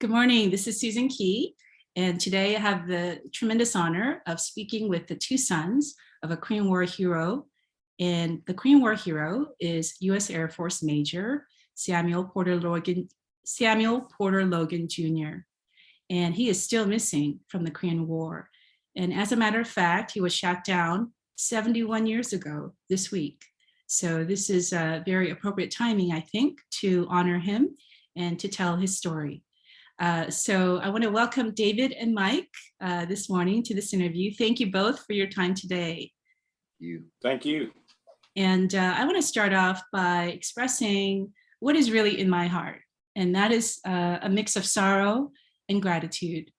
Good morning. This is Susan Key, and today I have the tremendous honor of speaking with the two sons of a Korean War hero. And the Korean War hero is U.S. Air Force Major Samuel Porter Logan Jr. And he is still missing from the Korean War. And as a matter of fact, he was shot down 71 years ago this week. So this is a very appropriate timing, I think, to honor him and to tell his story. So I want to welcome David and Mike this morning to this interview. Thank you both for your time today. Thank you. And I want to start off by expressing what is really in my heart. And that is a mix of sorrow and gratitude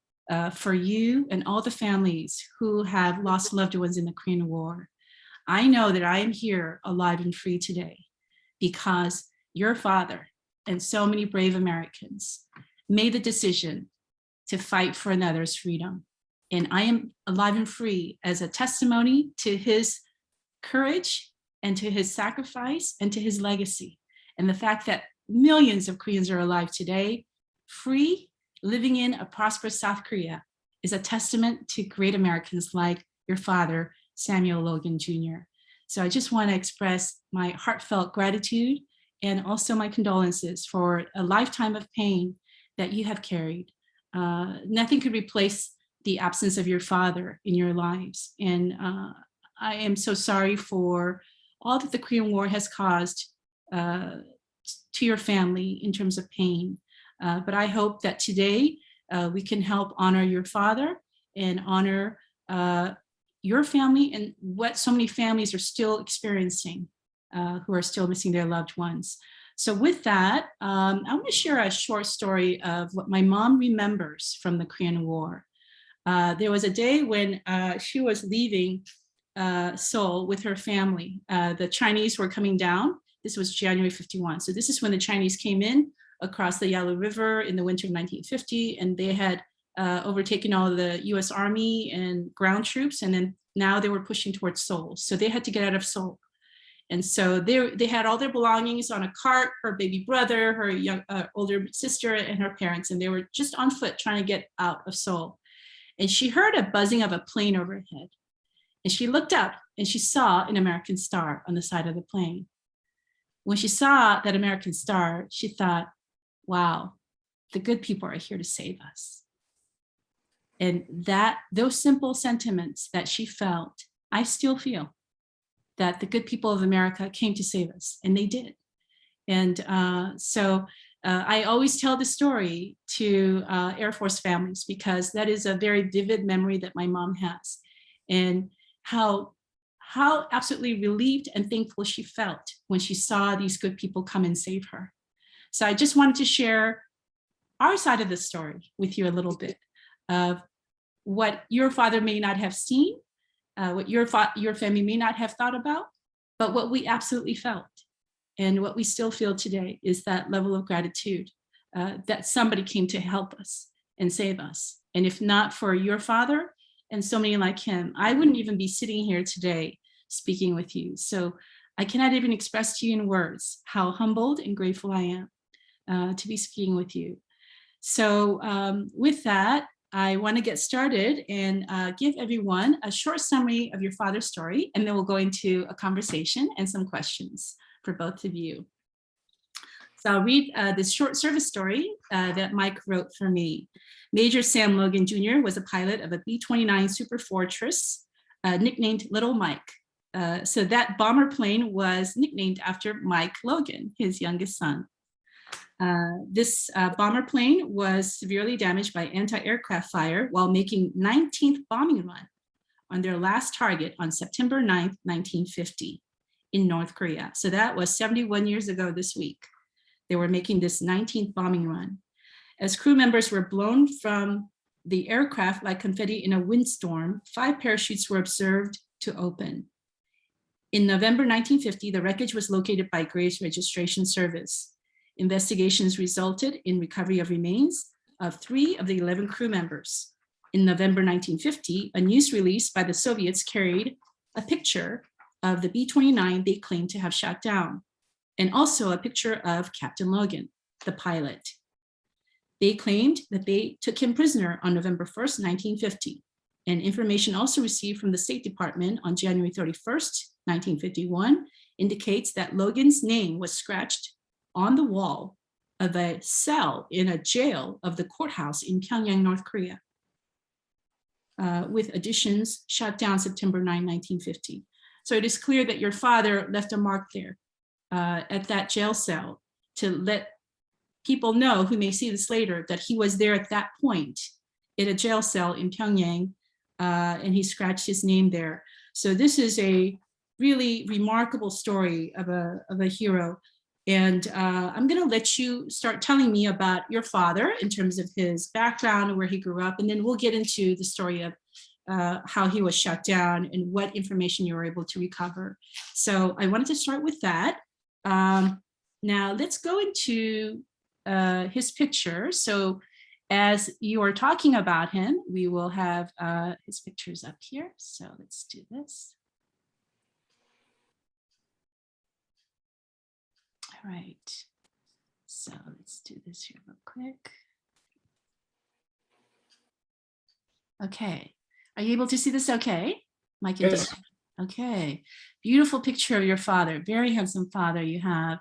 for you and all the families who have lost loved ones in the Korean War. I know that I am here alive and free today because your father and so many brave Americans made the decision to fight for another's freedom. And I am alive and free as a testimony to his courage and to his sacrifice and to his legacy. And the fact that millions of Koreans are alive today, free, living in a prosperous South Korea, is a testament to great Americans like your father, Samuel Logan Jr. So I just want to express my heartfelt gratitude and also my condolences for a lifetime of pain that you have carried. Nothing could replace the absence of your father in your lives. And I am so sorry for all that the Korean War has caused to your family in terms of pain. But I hope that today we can help honor your father and honor your family and what so many families are still experiencing who are still missing their loved ones. So with that, I want to share a short story of what my mom remembers from the Korean War. There was a day when she was leaving Seoul with her family. The Chinese were coming down. This was January 51. So this is when the Chinese came in across the Yalu River in the winter of 1950, and they had overtaken all the US Army and ground troops, and then now they were pushing towards Seoul. So they had to get out of Seoul. And so they had all their belongings on a cart, her baby brother, her older sister, and her parents, and they were just on foot trying to get out of Seoul. And she heard a buzzing of a plane overhead. And she looked up and she saw an American star on the side of the plane. When she saw that American star, she thought, wow, the good people are here to save us. And those simple sentiments that she felt, I still feel. That the good people of America came to save us, and they did. And so I always tell the story to Air Force families because that is a very vivid memory that my mom has, and how absolutely relieved and thankful she felt when she saw these good people come and save her. So I just wanted to share our side of the story with you a little bit of what your father may not have seen, what your family may not have thought about, but what we absolutely felt. And what we still feel today is that level of gratitude that somebody came to help us and save us. And if not for your father and so many like him, I wouldn't even be sitting here today speaking with you. So I cannot even express to you in words how humbled and grateful I am to be speaking with you. So with that, I want to get started and give everyone a short summary of your father's story, and then we'll go into a conversation and some questions for both of you. So I'll read this short service story that Mike wrote for me. Major Sam Logan Jr. was a pilot of a B-29 Superfortress, nicknamed Little Mike. So that bomber plane was nicknamed after Mike Logan, his youngest son. This bomber plane was severely damaged by anti-aircraft fire while making 19th bombing run on their last target on September 9th, 1950 in North Korea. So that was 71 years ago this week. They were making this 19th bombing run. As crew members were blown from the aircraft like confetti in a windstorm, 5 parachutes were observed to open. In November 1950, the wreckage was located by Graves Registration Service. Investigations resulted in recovery of remains of 3 of the 11 crew members. In November 1950, a news release by the Soviets carried a picture of the B-29 they claimed to have shot down, and also a picture of Captain Logan, the pilot. They claimed that they took him prisoner on November 1st, 1950. And information also received from the State Department on January 31st, 1951, indicates that Logan's name was scratched on the wall of a cell in a jail of the courthouse in Pyongyang, North Korea, with additions shot down September 9, 1950. So it is clear that your father left a mark there at that jail cell to let people know who may see this later that he was there at that point in a jail cell in Pyongyang, and he scratched his name there. So this is a really remarkable story of a hero. And I'm going to let you start telling me about your father in terms of his background and where he grew up, and then we'll get into the story of how he was shot down and what information you were able to recover. So I wanted to start with that. Now let's go into his picture. So as you are talking about him, we will have his pictures up here. So let's do this. All right. So let's do this here real quick. Okay. Are you able to see this okay? Mike and Yes. Dave? Okay. Beautiful picture of your father. Very handsome father you have.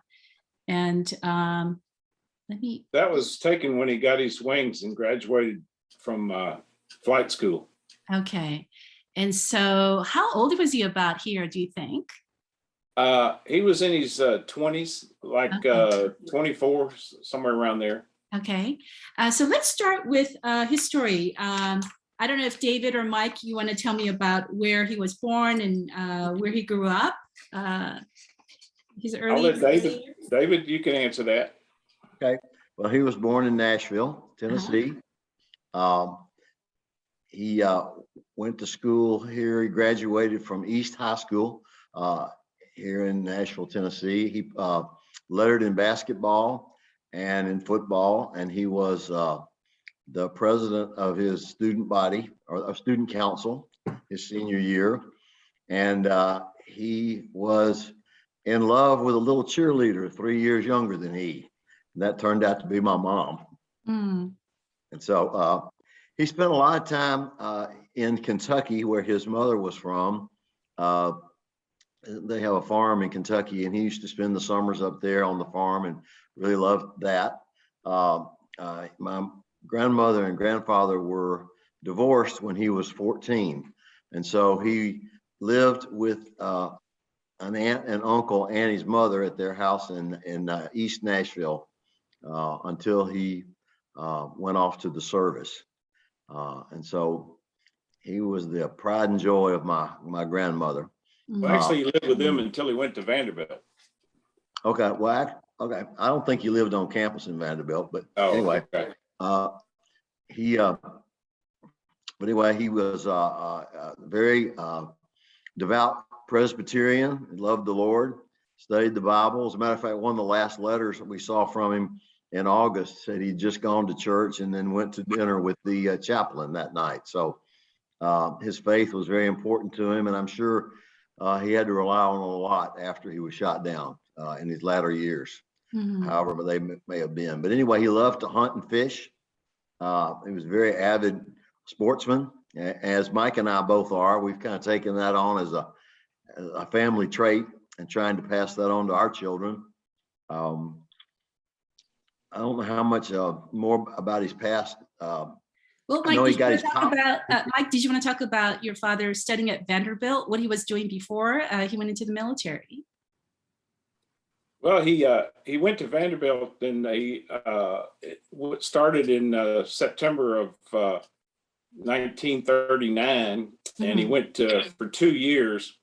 And let me. That was taken when he got his wings and graduated from flight school. Okay. And so how old was he about here, do you think? He was in his 20s, like Okay. 24, somewhere around there. Okay. So let's start with his story. I don't know if David or Mike, you want to tell me about where he was born and where he grew up. His early. I'll let David. David, you can answer that. Okay. Well, he was born in Nashville, Tennessee. He went to school here. He graduated from East High School here in Nashville, Tennessee. He lettered in basketball and in football, and he was the president of his student body or student council his senior year. And he was in love with a little cheerleader 3 years younger than he. And that turned out to be my mom. Mm. And so he spent a lot of time in Kentucky, where his mother was from. They have a farm in Kentucky, and he used to spend the summers up there on the farm and really loved that. My grandmother and grandfather were divorced when he was 14. And so he lived with an aunt and uncle and his mother at their house in East Nashville until he went off to the service. And so he was the pride and joy of my grandmother. Well, actually, he lived with them until he went to Vanderbilt. Okay. Well, okay. I don't think he lived on campus in Vanderbilt, but anyway, okay. He was very devout Presbyterian. He loved the Lord, studied the Bible. As a matter of fact, one of the last letters that we saw from him in August said he'd just gone to church and then went to dinner with the chaplain that night. So his faith was very important to him, and I'm sure he had to rely on it a lot after he was shot down in his latter years, however they may have been. But anyway, he loved to hunt and fish. He was a very avid sportsman, as Mike and I both are. We've kind of taken that on as a family trait and trying to pass that on to our children. I don't know how much more about his past. Well, Mike, Mike, did you want to talk about your father studying at Vanderbilt, what he was doing before he went into the military? Well, he went to Vanderbilt, and he started in September of 1939, and he went for 2 years,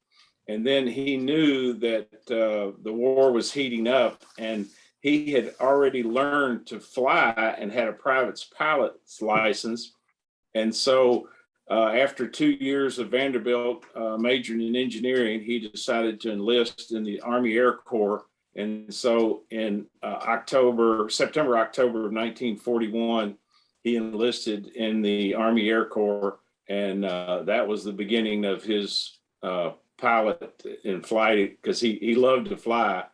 and then he knew that the war was heating up, and he had already learned to fly and had a private pilot's license. And so after 2 years of Vanderbilt, majoring in engineering, he decided to enlist in the Army Air Corps. And so in September, October of 1941, he enlisted in the Army Air Corps. And that was the beginning of his pilot in flight, because he loved to fly.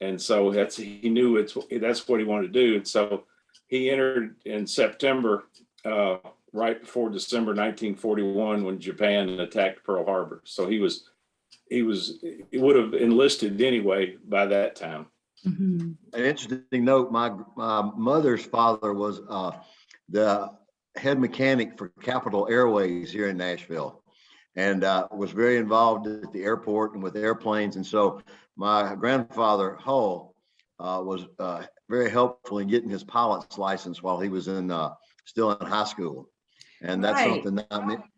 And so he knew that's what he wanted to do. And so he entered in September, right before December 1941, when Japan attacked Pearl Harbor. So he would have enlisted anyway by that time. Mm-hmm. An interesting note, my mother's father was the head mechanic for Capital Airways here in Nashville, and was very involved at the airport and with airplanes. And so my grandfather, Hull, was very helpful in getting his pilot's license while he was still in high school. And that's something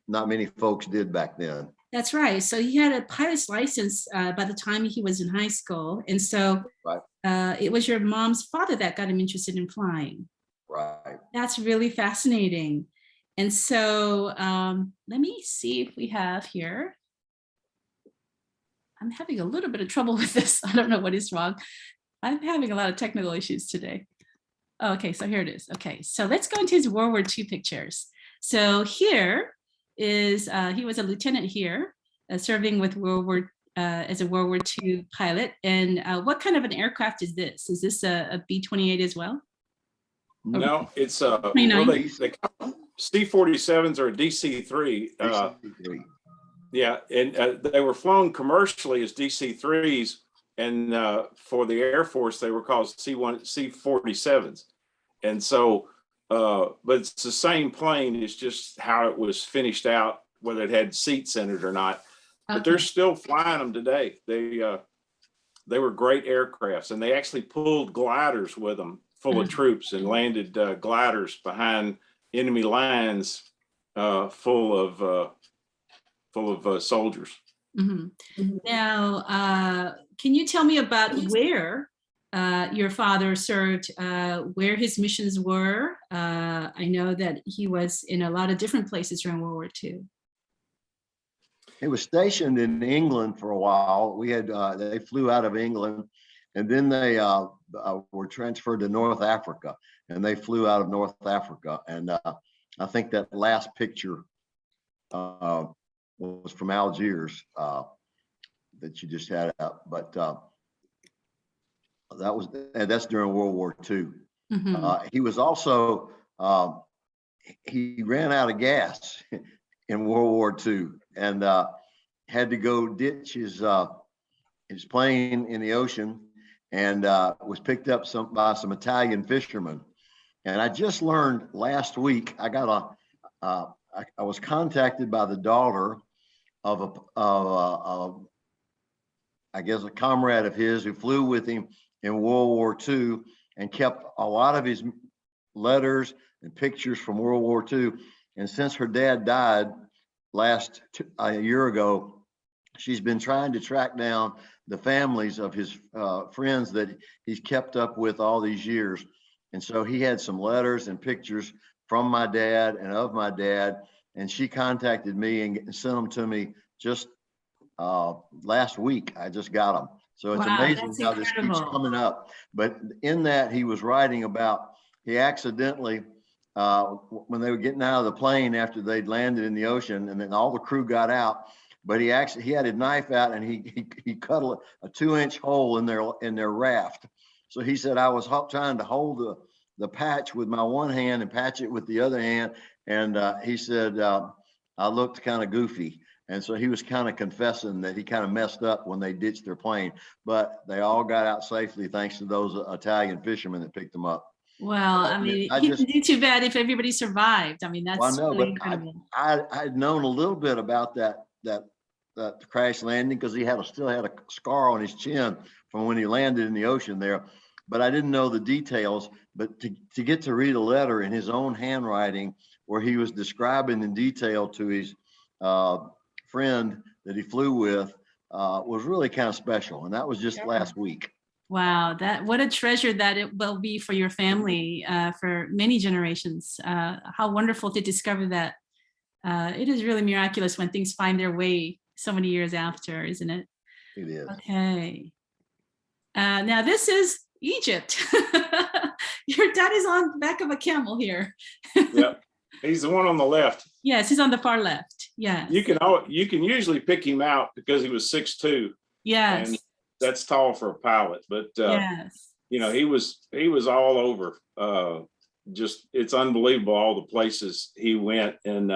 not many folks did back then. That's right. So he had a pilot's license by the time he was in high school. And so it was your mom's father that got him interested in flying. Right. That's really fascinating. And so let me see if we have here. I'm having a little bit of trouble with this. I don't know what is wrong. I'm having a lot of technical issues today. Oh, okay, so here it is. Okay, so let's go into his World War II pictures. So here is, he was a lieutenant here, serving with as a World War II pilot. And what kind of an aircraft is this? Is this a B-28 as well? No, it's they C-47s or a DC-3. DC-3. Yeah, and they were flown commercially as DC-3s, and for the Air Force they were called C-47s. And so, but it's the same plane. It's just how it was finished out, whether it had seats in it or not. But they're still flying them today. They were great aircrafts, and they actually pulled gliders with them full of troops and landed gliders behind enemy lines full of soldiers. Mm-hmm. Now, can you tell me about where your father served, where his missions were? I know that he was in a lot of different places during World War II. He was stationed in England for a while. We had they flew out of England, and then they were transferred to North Africa, and they flew out of North Africa. And I think that last picture was from Algiers that you just had up, but that's during World War II. Mm-hmm. He was also he ran out of gas in World War II and had to go ditch his plane in the ocean, and was picked up by some Italian fishermen. And I just learned last week, I was contacted by the daughter of I guess a comrade of his who flew with him in World War II and kept a lot of his letters and pictures from World War II. And since her dad died a year ago, she's been trying to track down the families of his friends that he's kept up with all these years. And so he had some letters and pictures from my dad and of my dad, and she contacted me and sent them to me just last week. I just got them. So it's amazing how this keeps coming up. But in that, he was writing about, he accidentally, when they were getting out of the plane after they'd landed in the ocean, and then all the crew got out, but he had a knife out, and he cut a 2-inch hole in their raft. So he said, I was trying to hold the patch with my one hand and patch it with the other hand. And he said, I looked kind of goofy. And so he was kind of confessing that he kind of messed up when they ditched their plane, but they all got out safely thanks to those Italian fishermen that picked them up. Well, I mean, he didn't do too bad if everybody survived. I mean, that's really incredible. I'd known a little bit about that crash landing because he still had a scar on his chin from when he landed in the ocean there, but I didn't know the details. But to get to read a letter in his own handwriting where he was describing in detail to his friend that he flew with was really kind of special. And that was just last week. Wow, what a treasure that it will be for your family for many generations. How wonderful to discover that. It is really miraculous when things find their way so many years after, isn't it? It is. Okay. Now this is Egypt. Your dad is on the back of a camel here. Yep. He's the one on the left. Yes, he's on the far left. Yeah. You can usually pick him out because he was 6'2". Yes. And that's tall for a pilot, but yes. You know, he was all over just, it's unbelievable all the places he went. And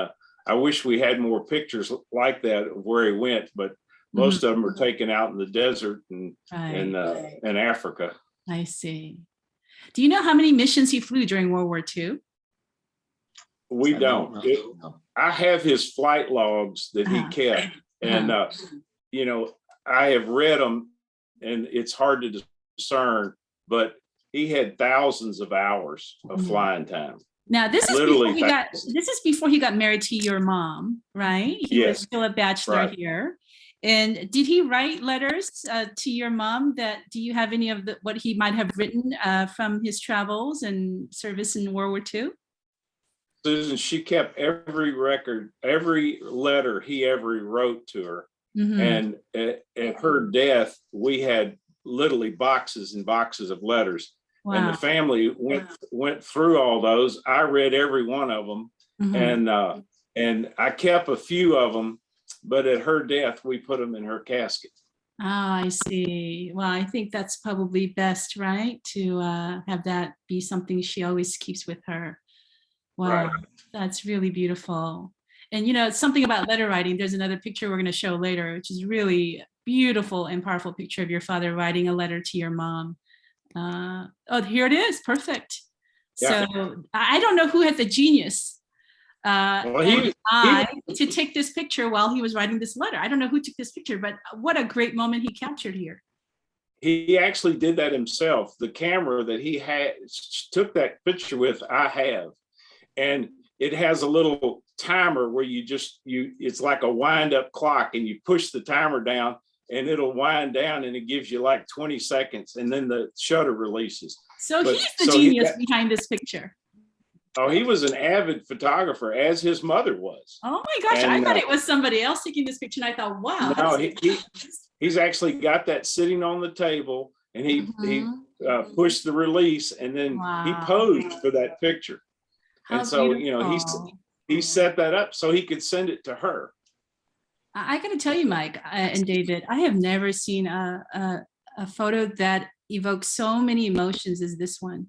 I wish we had more pictures like that of where he went, but most of them are taken out in the desert and in Africa. I see. Do you know how many missions he flew during World War II? We don't. I have his flight logs that he kept, and you know, I have read them, and it's hard to discern, but he had thousands of hours of flying time. Now, this is before he got married to your mom, right? He was still a bachelor here. And did he write letters to your mom? Do you have any of what he might have written from his travels and service in World War II? Susan, she kept every record, every letter he ever wrote to her. And at her death, we had literally boxes and boxes of letters. Wow. And the family went through all those. I read every one of them, and I kept a few of them. But at her death, we put them in her casket. Oh, I see. Well, I think that's probably best, right? To have that be something she always keeps with her. Wow, right. That's really beautiful. And, you know, it's something about letter writing. There's another picture we're going to show later, which is really beautiful and powerful picture of your father writing a letter to your mom. Oh, here it is. Perfect. Yeah. So I don't know who had the genius to take this picture while he was writing this letter. I don't know who took this picture, but what a great moment he captured here. He actually did that himself. The camera that he had took that picture with, I have, and it has a little timer where it's like a wind up clock, and you push the timer down and it'll wind down, and it gives you like 20 seconds, and then the shutter releases. So he's the genius behind this picture. Oh, he was an avid photographer, as his mother was. Oh my gosh, and I thought it was somebody else taking this picture, and I thought, wow. No, he's actually got that sitting on the table, and he pushed the release, and then he posed for that picture. And so, you know, he set that up so he could send it to her. I got to tell you, Mike and David, I have never seen a photo that evokes so many emotions as this one.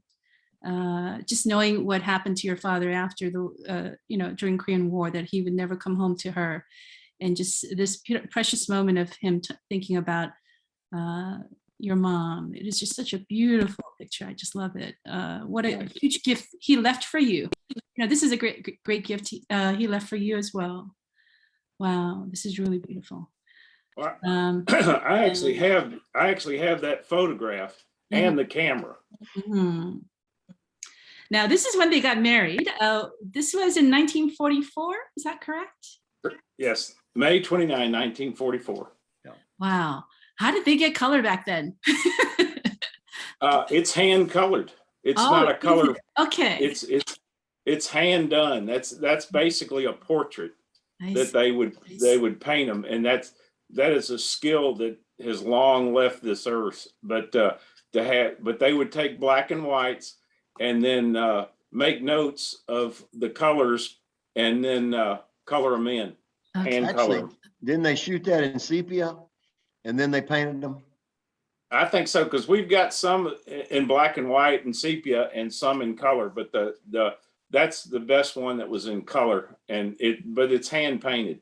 Just knowing what happened to your father after the, you know, during Korean War, that he would never come home to her, and just this precious moment of him thinking about your mom. It is just such a beautiful picture. I just love it. What a huge gift he left for you. You know, this is a great gift he left for you as well. Wow, this is really beautiful. Well, I actually have that photograph and the camera. Now, this is when they got married. This was in 1944. Is that correct? Yes, May 29, 1944. Wow. How did they get color back then? It's hand colored. It's not a color. Okay. It's hand done. That's basically a portrait that they would paint them, and that is a skill that has long left this earth. But they would take black and whites and then make notes of the colors, and then color them in. Hand color. Didn't they shoot that in sepia and then they painted them? I think so, because we've got some in black and white and sepia and some in color, but that's the best one that was in color, but it's hand painted.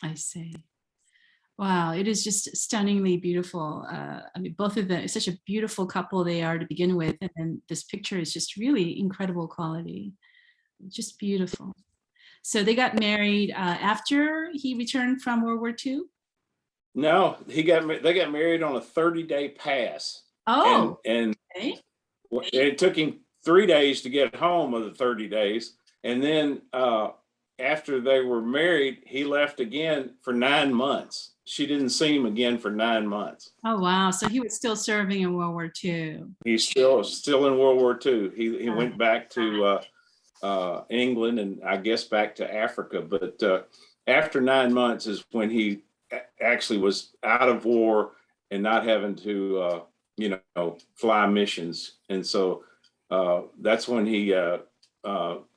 I see. Wow, it is just stunningly beautiful. I mean, both of them, such a beautiful couple they are to begin with, and then this picture is just really incredible quality. Just beautiful. So they got married after he returned from World War II? No, they got married on a 30-day pass. Oh, and it took him 3 days to get home of the 30 days. And then after they were married, he left again for 9 months. She didn't see him again for 9 months. Oh, wow. So he was still serving in World War II. He's still in World War II. He went back to England, and I guess back to Africa. But after 9 months is when he actually was out of war and not having to, fly missions. And so that's when he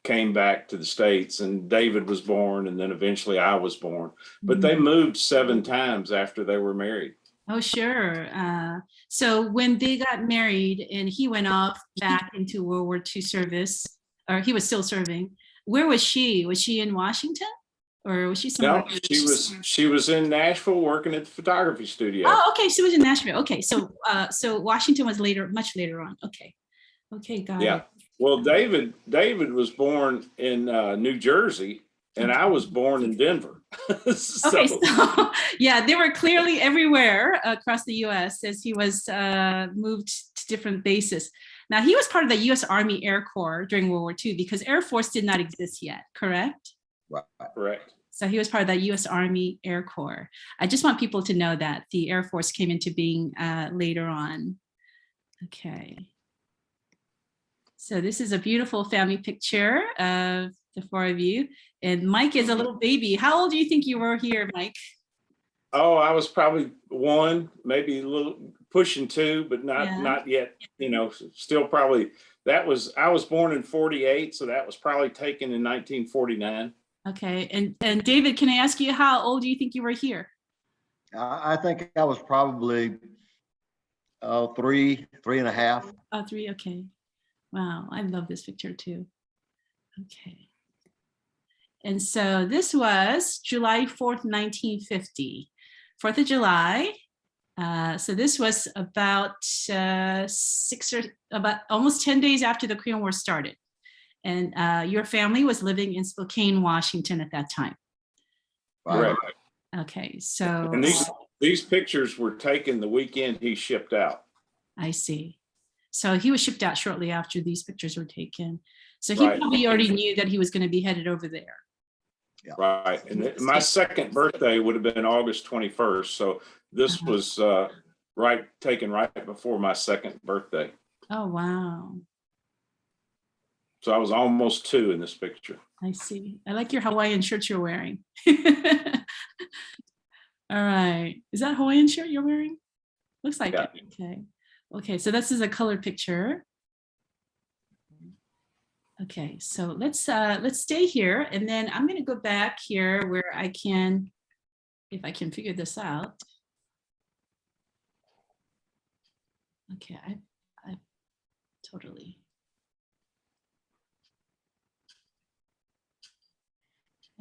came back to the States, and David was born, and then eventually I was born. But they moved 7 times after they were married. Oh, sure. So when they got married and he went off back into World War II service, or he was still serving. Where was she? Was she in Washington, or was she somewhere? No, she was in Nashville working at the photography studio. Oh, okay. She was in Nashville. Okay, so Washington was much later on. Okay, got Yeah. it. Well, David was born in New Jersey, and I was born in Denver. Okay, so yeah, they were clearly everywhere across the U.S. as he was moved to different bases. Now, he was part of the U.S. Army Air Corps during World War II because Air Force did not exist yet, correct? Right. Correct. So he was part of the U.S. Army Air Corps. I just want people to know that the Air Force came into being later on. Okay. So this is a beautiful family picture of the four of you. And Mike is a little baby. How old do you think you were here, Mike? Oh, I was probably 1, maybe a little pushing 2, but not yet, still probably. I was born in 48, so that was probably taken in 1949. Okay, and David, can I ask you, how old do you think you were here? I think I was probably 3.5. Oh, 3, okay. Wow, I love this picture too. Okay. And so this was July 4th, 1950, 4th of July. So this was about about almost 10 days after the Korean War started. And your family was living in Spokane, Washington at that time. Right. Okay, so. And these pictures were taken the weekend he shipped out. I see. So he was shipped out shortly after these pictures were taken. So he probably already knew that he was going to be headed over there. Yeah. Right. And my second birthday would have been August 21st. So this was taken right before my second birthday. Oh, wow. So I was almost 2 in this picture. I see. I like your Hawaiian shirt you're wearing. All right. Is that Hawaiian shirt you're wearing? Looks like it. Okay. Okay, so this is a color picture. Okay, so let's stay here, and then I'm going to go back here where I can, if I can figure this out. Okay, I totally.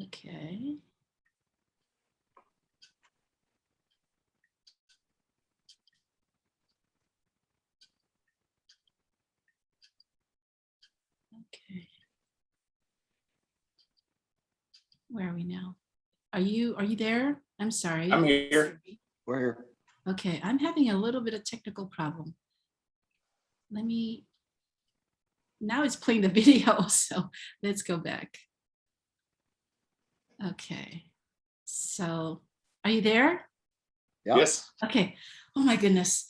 Okay. Okay. Where are we now? Are you there? I'm sorry. I'm here. We're here. Okay, I'm having a little bit of technical problem. Now it's playing the video, so let's go back. Okay, so are you there? Yeah. Yes. Okay, oh my goodness.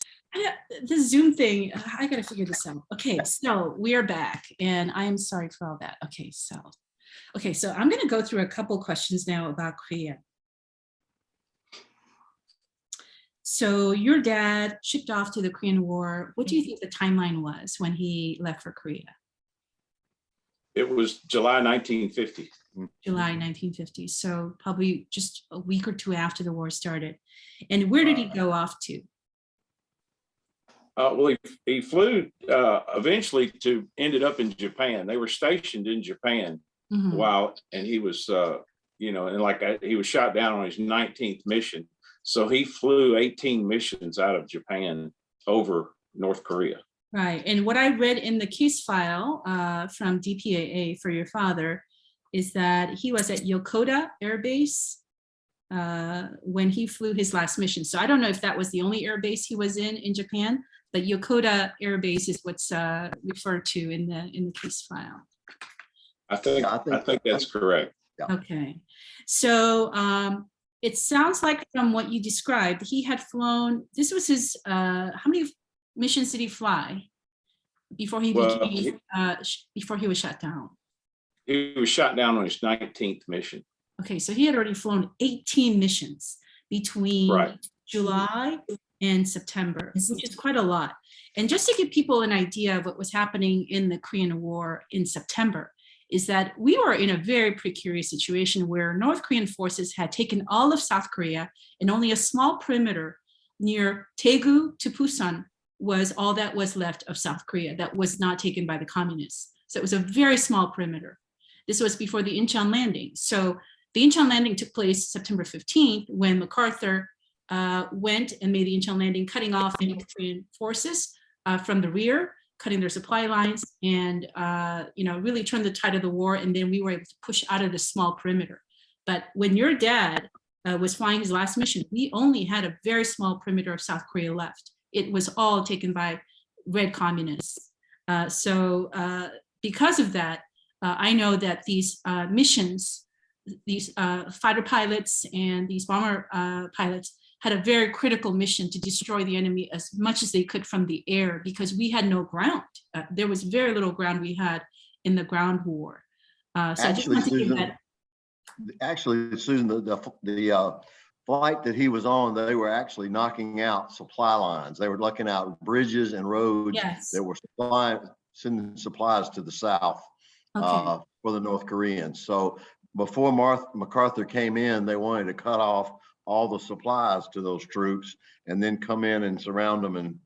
This Zoom thing, I gotta figure this out. Okay, so we're back, and I am sorry for all that. Okay, so I'm gonna go through a couple questions now about Korea. So your dad shipped off to the Korean War. What do you think the timeline was when he left for Korea? It was July 1950. July 1950. So probably just a week or 2 after the war started. And where did he go off to? Well, he flew eventually ended up in Japan. They were stationed in Japan a while, and he was, he was shot down on his 19th mission. So he flew 18 missions out of Japan over North Korea. Right. And what I read in the case file from DPAA for your father is that he was at Yokota Air Base when he flew his last mission. So I don't know if that was the only air base he was in Japan, but Yokota Air Base is what's referred to in the case file. I think that's correct. Yeah. Okay. So it sounds like from what you described, he had flown, this was his, how many missions did he fly before he before he was shot down? He was shot down on his 19th mission. Okay, so he had already flown 18 missions between July and September, which is quite a lot. And just to give people an idea of what was happening in the Korean War in September, is that we were in a very precarious situation where North Korean forces had taken all of South Korea, and only a small perimeter near Daegu to Busan was all that was left of South Korea that was not taken by the communists. So it was a very small perimeter. This was before the Incheon landing. So the Incheon landing took place September 15th when MacArthur went and made the Incheon landing, cutting off any Korean forces from the rear, cutting their supply lines, and really turned the tide of the war. And then we were able to push out of the small perimeter. But when your dad was flying his last mission, we only had a very small perimeter of South Korea left. It was all taken by red communists. So because of that, I know that these missions, these fighter pilots and these bomber pilots had a very critical mission to destroy the enemy as much as they could from the air, because we had no ground. There was very little ground we had in the ground war. So Actually, I just want to give that. Actually, Susan, the flight that he was on, they were actually knocking out supply lines. They were looking out bridges and roads Yes. that were sending supplies to the south Okay. for the North Koreans. So before MacArthur came in, they wanted to cut off all the supplies to those troops and then come in and surround them and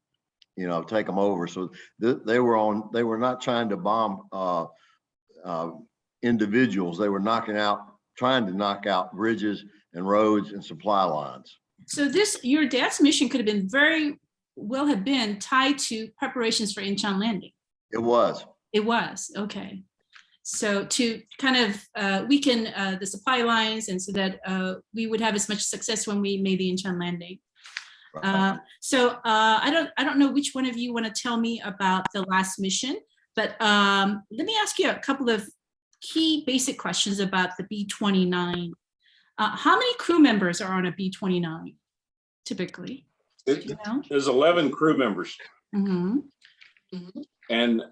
take them over. So they were not trying to bomb individuals. They were trying to knock out bridges and roads and supply lines. So your dad's mission could have been very well have been tied to preparations for Incheon landing. It was. It was, okay. So to kind of weaken the supply lines, and so that we would have as much success when we made the Incheon landing. Right. So I don't know which one of you want to tell me about the last mission, but let me ask you a couple of key basic questions about the B-29. How many crew members are on a B-29 typically? Do you know? There's 11 crew members. Mm-hmm. And,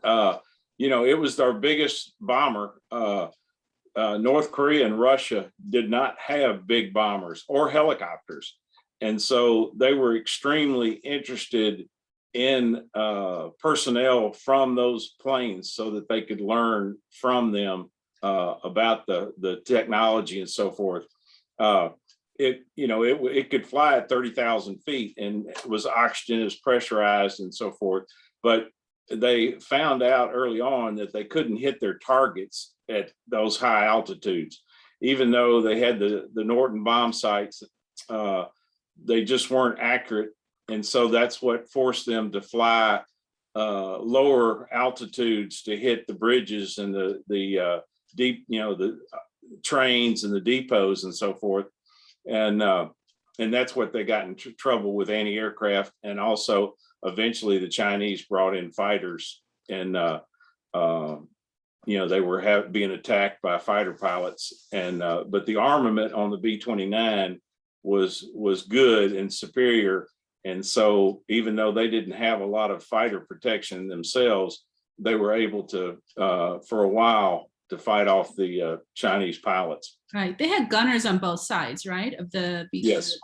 it was our biggest bomber. North Korea and Russia did not have big bombers or helicopters. And so they were extremely interested in personnel from those planes so that they could learn from them about the technology and so forth. It could fly at 30,000 feet and it was oxygen is pressurized and so forth. But they found out early on that they couldn't hit their targets at those high altitudes, even though they had the Norton bomb sites. They just weren't accurate, and so that's what forced them to fly lower altitudes to hit the bridges and the deep, the trains and the depots and so forth, and that's what they got in trouble with anti-aircraft, and also eventually the Chinese brought in fighters, and they were being attacked by fighter pilots, and but the armament on the B-29 was good and superior, and so even though they didn't have a lot of fighter protection themselves, they were able to for a while to fight off the Chinese pilots. Right, they had gunners on both sides, right, of the B-29. Yes.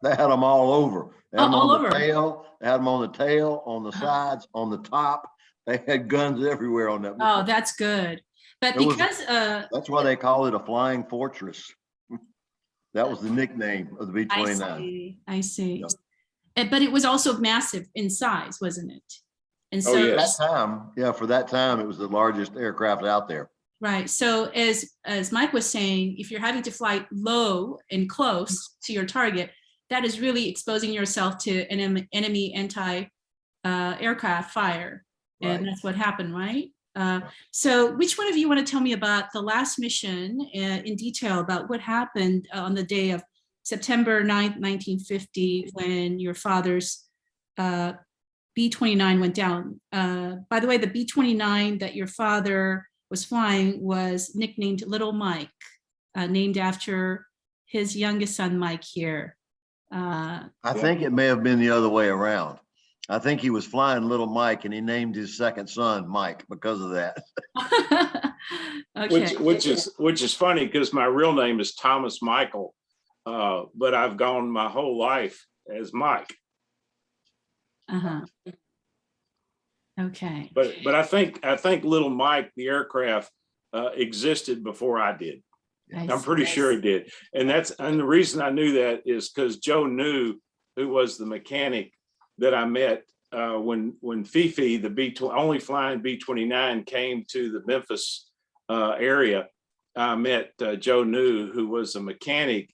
They had them all over. They had them all on over. the tail. They had them on the tail, on the sides, on the top. They had guns everywhere on that. Oh, that's good. But because that's why they call it a flying fortress. That was the nickname of the B-29. I see. Yep. But it was also massive in size, wasn't it? And so yes. For that time, it was the largest aircraft out there. Right. So as Mike was saying, if you're having to fly low and close to your target, that is really exposing yourself to enemy anti-aircraft fire. And Right. that's what happened, right? So which one of you want to tell me about the last mission in detail about what happened on the day of September 9th, 1950, when your father's B-29 went down? By the way, the B-29 that your father was flying was nicknamed Little Mike, named after his youngest son, Mike here. I think it may have been the other way around. I think he was flying Little Mike and he named his second son Mike because of that. Okay. Which is funny because my real name is Thomas Michael, but I've gone my whole life as Mike. Uh-huh. Okay. But I think Little Mike, the aircraft, existed before I did. I'm pretty sure it did. And the reason I knew that is because Joe knew who was the mechanic that I met when Fifi, the only flying B-29, came to the Memphis area, I met Joe New, who was a mechanic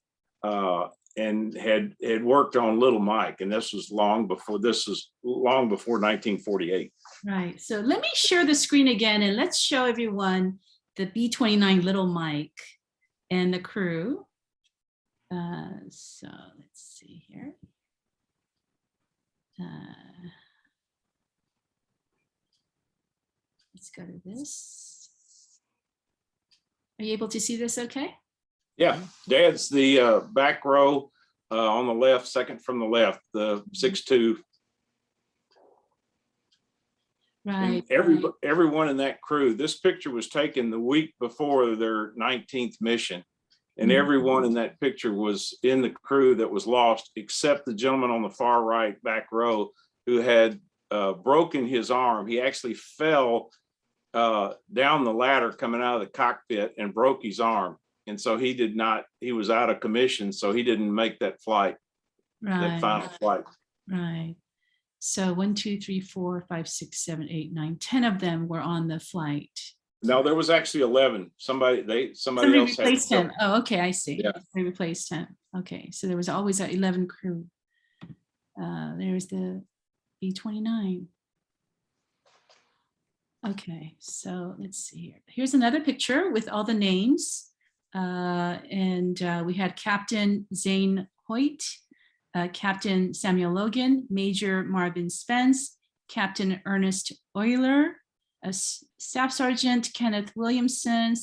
and had worked on Little Mike, and this was long before 1948. Right. So let me share the screen again, and let's show everyone the B-29 Little Mike and the crew. So let's see here. Let's go to this. Are you able to see this okay? Yeah, Dad's the back row on the left, second from the left, the 6'2". Right. And everyone in that crew, this picture was taken the week before their 19th mission. And everyone in that picture was in the crew that was lost, except the gentleman on the far right back row who had broken his arm. He actually fell down the ladder coming out of the cockpit and broke his arm. And so he was out of commission, so he didn't make that flight, that final flight. Right. So 1, 2, 3, 4, 5, 6, 7, 8, 9, 10 of them were on the flight. No, there was actually 11. Somebody else replaced him. Oh, okay, I see. Yeah. They replaced him. Okay, so there was always an 11 crew. There's the B-29. Okay, so let's see here. Here's another picture with all the names. We had Captain Zane Hoyt, Captain Samuel Logan, Major Marvin Spence, Captain Ernest Euler, Staff Sergeant Kenneth Williamson,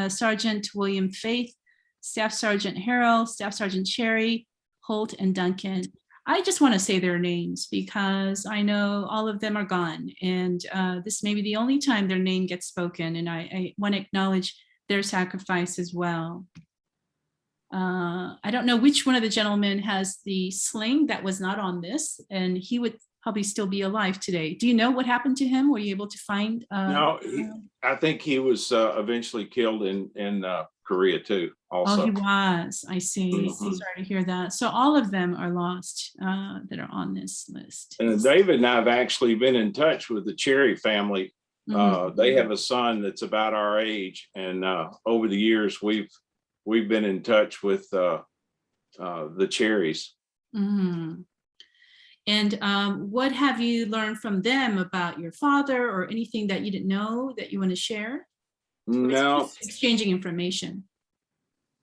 Sergeant William Faith, Staff Sergeant Harrell, Staff Sergeant Cherry, Holt, and Duncan. I just want to say their names because I know all of them are gone, and this may be the only time their name gets spoken, and I want to acknowledge their sacrifice as well. I don't know which one of the gentlemen has the sling that was not on this, and he would probably still be alive today. Do you know what happened to him? Were you able to find? No, I think he was eventually killed in Korea too. Also. Oh, he was. I see. Sorry to hear that. So all of them are lost that are on this list. And David and I have actually been in touch with the Cherry family. They have a son that's about our age, and over the years we've been in touch with the Cherries. And what have you learned from them about your father, or anything that you didn't know that you want to share? No, exchanging information.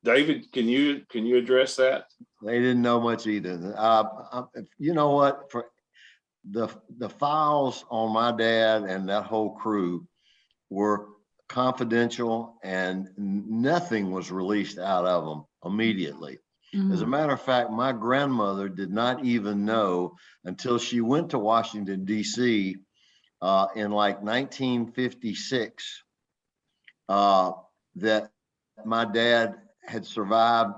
David, can you address that? They didn't know much either. You know what? For the files on my dad and that whole crew were confidential, and nothing was released out of them immediately. As a matter of fact, my grandmother did not even know until she went to Washington, D.C. In like 1956 that my dad had survived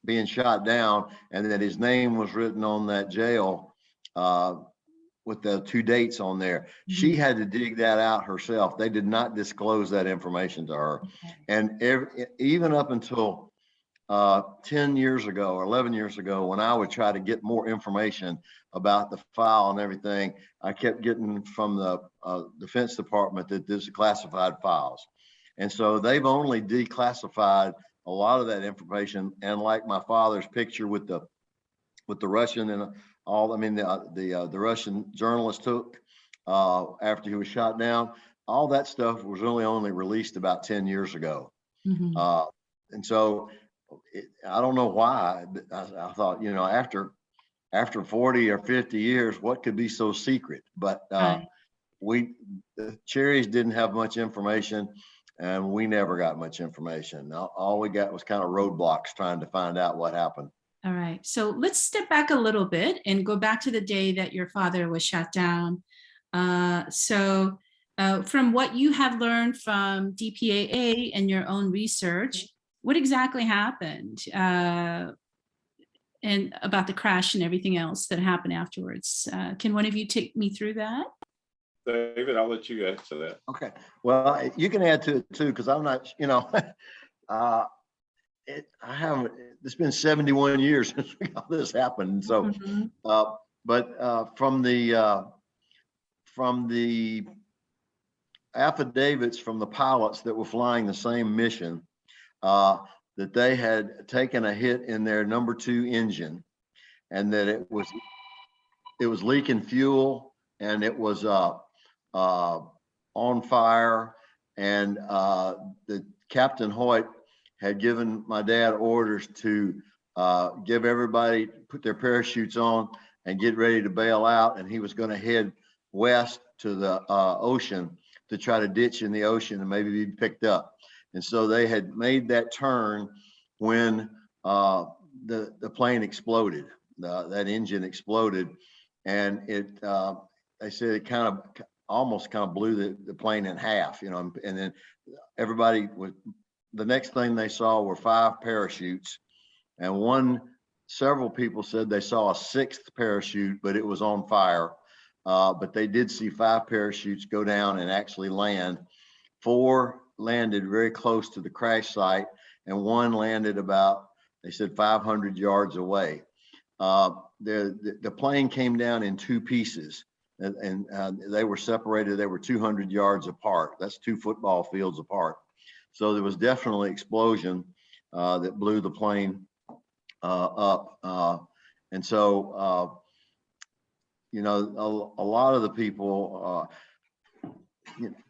being shot down, and that his name was written on that jail with the 2 dates on there. She had to dig that out herself. They did not disclose that information to her. And even up until 10 years ago or 11 years ago, when I would try to get more information about the file and everything, I kept getting from the Defense Department that this is classified files. And so they've only declassified a lot of that information. And like my father's picture with the Russian and all, I mean, the Russian journalist took after he was shot down, all that stuff was really only released about 10 years ago. And so I don't know why, but I thought, you know, after 40 or 50 years, what could be so secret? But the Cherries didn't have much information, and we never got much information. All we got was kind of roadblocks trying to find out what happened. All right, so let's step back a little bit and go back to the day that your father was shot down. From what you have learned from DPAA and your own research, what exactly happened and about the crash and everything else that happened afterwards? Can one of you take me through that? David, I'll let you answer that. Okay. Well, you can add to it too, because I'm not, you know, it's been 71 years since all this happened. So But from the affidavits from the pilots that were flying the same mission, that they had taken a hit in their number 2 engine, and that it was leaking fuel, and it was on fire, and the Captain Hoyt had given my dad orders to give everybody, put their parachutes on and get ready to bail out, and he was going to head west to the ocean to try to ditch in the ocean and maybe be picked up. And so they had made that turn when the plane exploded. That engine exploded, and they said it almost blew the plane in half, and then everybody was, the next thing they saw were 5 parachutes, and several people said they saw a 6th parachute, but it was on fire. But they did see 5 parachutes go down and actually land. 4 landed very close to the crash site, and 1 landed about, they said, 500 yards away. The plane came down in 2 pieces, and they were separated. They were 200 yards apart. That's 2 football fields apart. So there was definitely explosion that blew the plane up. And so, a lot of the people,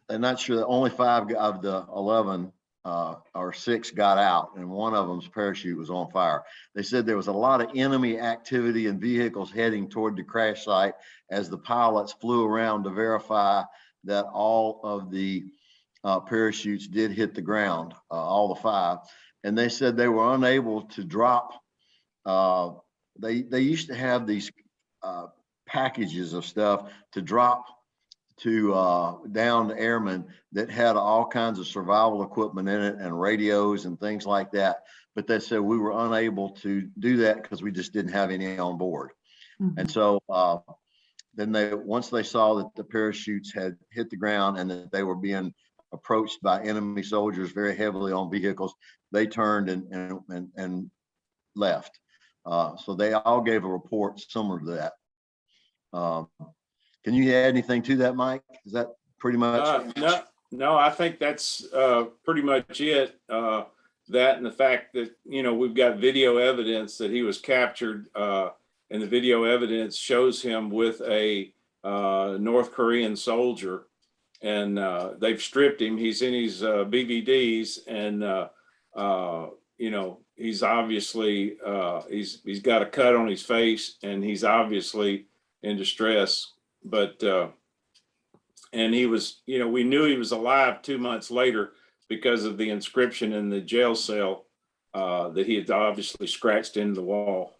they're not sure that only 5 of the 11 or 6 got out, and one of them's parachute was on fire. They said there was a lot of enemy activity and vehicles heading toward the crash site as the pilots flew around to verify that all of the parachutes did hit the ground, all the 5. And they said they were unable to drop. They used to have these packages of stuff to drop to downed airmen that had all kinds of survival equipment in it and radios and things like that. But they said we were unable to do that because we just didn't have any on board. Mm-hmm. And so then once they saw that the parachutes had hit the ground and that they were being approached by enemy soldiers very heavily on vehicles, they turned and left. So they all gave a report similar to that. Can you add anything to that, Mike? Is that pretty much? No, I think that's pretty much it. That and the fact that, we've got video evidence that he was captured, and the video evidence shows him with a North Korean soldier, and they've stripped him. He's in his BVDs, and he's obviously he's got a cut on his face, and he's obviously in distress. But and he was, we knew he was alive 2 months later because of the inscription in the jail cell that he had obviously scratched into the wall.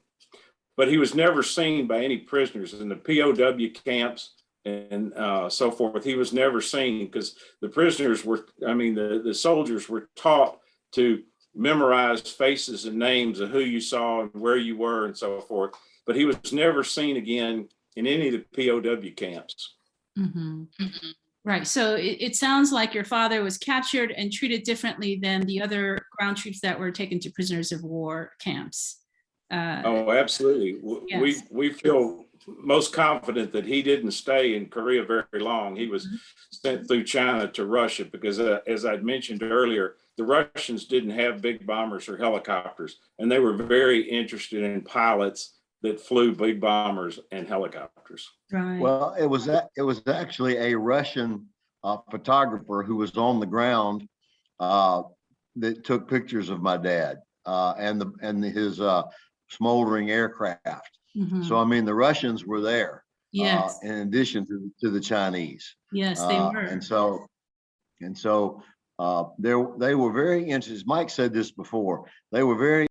But he was never seen by any prisoners in the POW camps and so forth. He was never seen because the prisoners were, the soldiers were taught to memorize faces and names of who you saw and where you were and so forth. But he was never seen again in any of the POW camps. Mm-hmm. Mm-hmm. Right. So it sounds like your father was captured and treated differently than the other ground troops that were taken to prisoners of war camps. Oh, absolutely. Yes. We feel most confident that he didn't stay in Korea very long. He was sent through China to Russia because, as I'd mentioned earlier, the Russians didn't have big bombers or helicopters, and they were very interested in pilots that flew big bombers and helicopters. Right. Well, it was actually a Russian photographer who was on the ground that took pictures of my dad and his smoldering aircraft. Mm-hmm. So the Russians were there. Yes. In addition to the Chinese. Yes, they were. And so they were very interested. Mike said this before. They were very